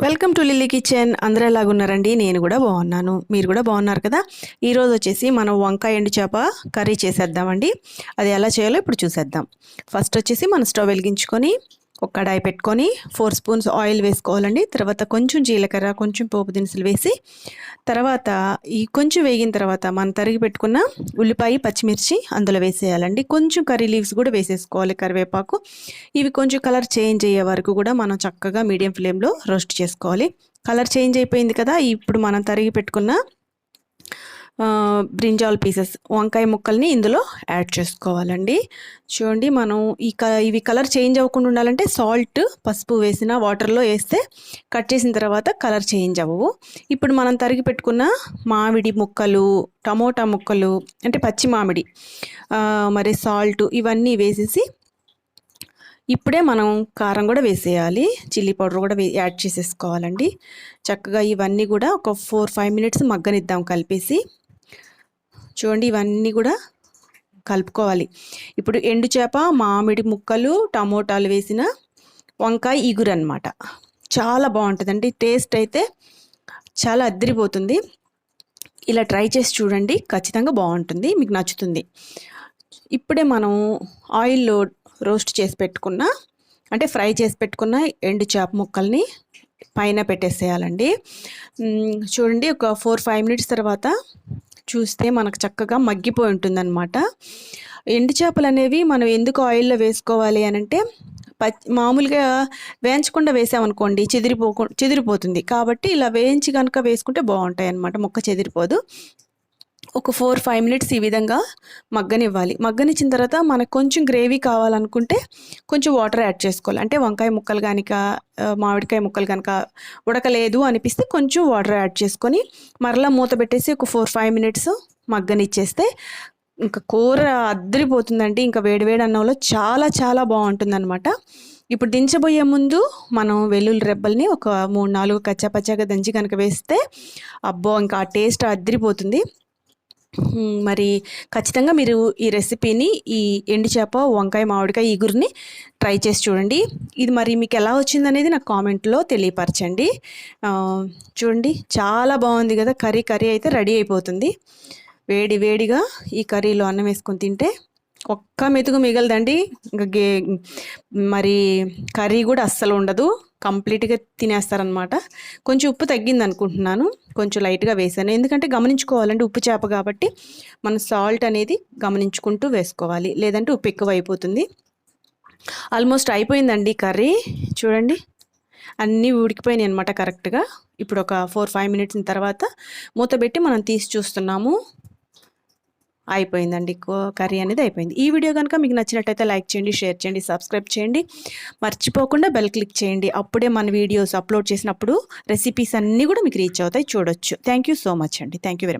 Welcome to lily kitchen. అందరూ ఎలాగున్నారండి? నేను కూడా బాగున్నాను, మీరు కూడా బాగున్నారు కదా. ఈరోజు వచ్చేసి మనం వంకాయ ఎండు చేప కర్రీ చేసేద్దామండి. అది ఎలా చేయాలో ఇప్పుడు చూసేద్దాం. ఫస్ట్ వచ్చేసి మనం స్టవ్ వెలిగించుకొని ఒక కడాయి పెట్టుకొని 4 స్పూన్స్ ఆయిల్ వేసుకోవాలండి. తర్వాత కొంచెం జీలకర్ర, కొంచెం పోపు దినుసులు వేసి తర్వాత ఈ కొంచెం వేగిన తర్వాత మనం తరిగి పెట్టుకున్న ఉల్లిపాయ, పచ్చిమిర్చి అందులో వేసేయాలండి. కొంచెం కర్రీ లీవ్స్ కూడా వేసేసుకోవాలి, కరివేపాకు. ఇవి కొంచెం కలర్ చేంజ్ అయ్యే వరకు కూడా మనం చక్కగా మీడియం ఫ్లేమ్లో రోస్ట్ చేసుకోవాలి. కలర్ చేంజ్ అయిపోయింది కదా, ఇప్పుడు మనం తరిగి పెట్టుకున్న బ్రింజాల్ పీసెస్ వంకాయ ముక్కల్ని ఇందులో యాడ్ చేసుకోవాలండి. చూడండి, మనం ఇవి కలర్ చేంజ్ అవ్వకుండా ఉండాలంటే సాల్ట్, పసుపు వేసిన వాటర్లో వేస్తే కట్ చేసిన తర్వాత కలర్ చేంజ్ అవ్వవు. ఇప్పుడు మనం తరిగి పెట్టుకున్న మామిడి ముక్కలు, టమోటా ముక్కలు అంటే పచ్చి మామిడి, మరి సాల్ట్ ఇవన్నీ వేసేసి ఇప్పుడే మనం కారం కూడా వేసేయాలి, చిల్లీ పౌడర్ కూడా యాడ్ చేసేసుకోవాలండి. చక్కగా ఇవన్నీ కూడా ఒక 4-5 మినిట్స్ మగ్గనిద్దాం కలిపేసి. చూడండి, ఇవన్నీ కూడా కలుపుకోవాలి. ఇప్పుడు ఎండు చేప, మామిడి ముక్కలు, టమోటాలు వేసిన వంకాయ ఇగురు అనమాట. చాలా బాగుంటుందండి, టేస్ట్ అయితే చాలా అద్దరిపోతుంది. ఇలా ట్రై చేసి చూడండి, ఖచ్చితంగా బాగుంటుంది, మీకు నచ్చుతుంది. ఇప్పుడే మనం ఆయిల్లో రోస్ట్ చేసి పెట్టుకున్న అంటే ఫ్రై చేసి పెట్టుకున్న ఎండు చేప ముక్కల్ని పైన పెట్టేసేయాలండి. చూడండి, ఒక 4-5 మినిట్స్ తర్వాత చూస్తే మనకు చక్కగా మగ్గిపోయి ఉంటుందన్నమాట. ఎండు చేపలు అనేవి మనం ఎందుకు ఆయిల్లో వేసుకోవాలి అని అంటే, మామూలుగా వేయించకుండా వేసామనుకోండి చెదిరిపోతుంది. కాబట్టి ఇలా వేయించి కనుక వేసుకుంటే బాగుంటాయి అన్నమాట, ముక్క చెదిరిపోదు. ఒక 4-5 మినిట్స్ ఈ విధంగా మగ్గనివ్వాలి. మగ్గనిచ్చిన తర్వాత మనకు కొంచెం గ్రేవీ కావాలనుకుంటే కొంచెం వాటర్ యాడ్ చేసుకోవాలి. అంటే వంకాయ ముక్కలు కనుక, మామిడికాయ ముక్కలు కనుక ఉడకలేదు అనిపిస్తే కొంచెం వాటర్ యాడ్ చేసుకొని మరలా మూత పెట్టేసి ఒక 4-5 మినిట్స్ మగ్గనిచ్చేస్తే ఇంకా కూర అద్దరిపోతుందండి. ఇంకా వేడివేడి అన్నంలో చాలా చాలా బాగుంటుందన్నమాట. ఇప్పుడు దించబోయే ముందు మనం వెల్లుల్లి రెబ్బల్ని ఒక 3-4 కచ్చాపచ్చాగా దంచి కనుక వేస్తే అబ్బో, ఇంకా ఆ టేస్ట్ అద్దరిపోతుంది. మరి ఖచ్చితంగా మీరు ఈ రెసిపీని, ఈ ఎండు చేప, వంకాయ, మామిడికాయ ఇగురిని ట్రై చేసి చూడండి. ఇది మరి మీకు ఎలా వచ్చిందనేది నాకు కామెంట్లో తెలియపరచండి. చూడండి, చాలా బాగుంది కదా. కర్రీ అయితే రెడీ అయిపోతుంది. వేడిగా ఈ కర్రీలో అన్నం వేసుకొని తింటే ఒక్క మెతుకు మిగలదండి. ఇంకా మరి కర్రీ కూడా అస్సలు ఉండదు, కంప్లీట్గా తినేస్తారనమాట. కొంచెం ఉప్పు తగ్గింది అనుకుంటున్నాను, కొంచెం లైట్గా వేసాను. ఎందుకంటే గమనించుకోవాలండి, ఉప్పు చేప కాబట్టి మనం సాల్ట్ అనేది గమనించుకుంటూ వేసుకోవాలి, లేదంటే ఉప్పు ఎక్కువ అయిపోతుంది. ఆల్మోస్ట్ అయిపోయిందండి కర్రీ. చూడండి, అన్నీ ఉడికిపోయినాయి అనమాట కరెక్ట్గా. ఇప్పుడు ఒక 4-5 మినిట్స్ తర్వాత మూత పెట్టి మనం తీసి చూస్తున్నాము. అయిపోయిందండి, కర్రీ అనేది అయిపోయింది. ఈ వీడియో కనుక మీకు నచ్చినట్టయితే లైక్ చేయండి, షేర్ చేయండి, సబ్స్క్రైబ్ చేయండి. మర్చిపోకుండా బెల్ క్లిక్ చేయండి. అప్పుడే మన వీడియోస్ అప్లోడ్ చేసినప్పుడు రెసిపీస్ అన్నీ కూడా మీకు రీచ్ అవుతాయి, చూడొచ్చు. థ్యాంక్ యూ సో మచ్ అండి. Thank you very much.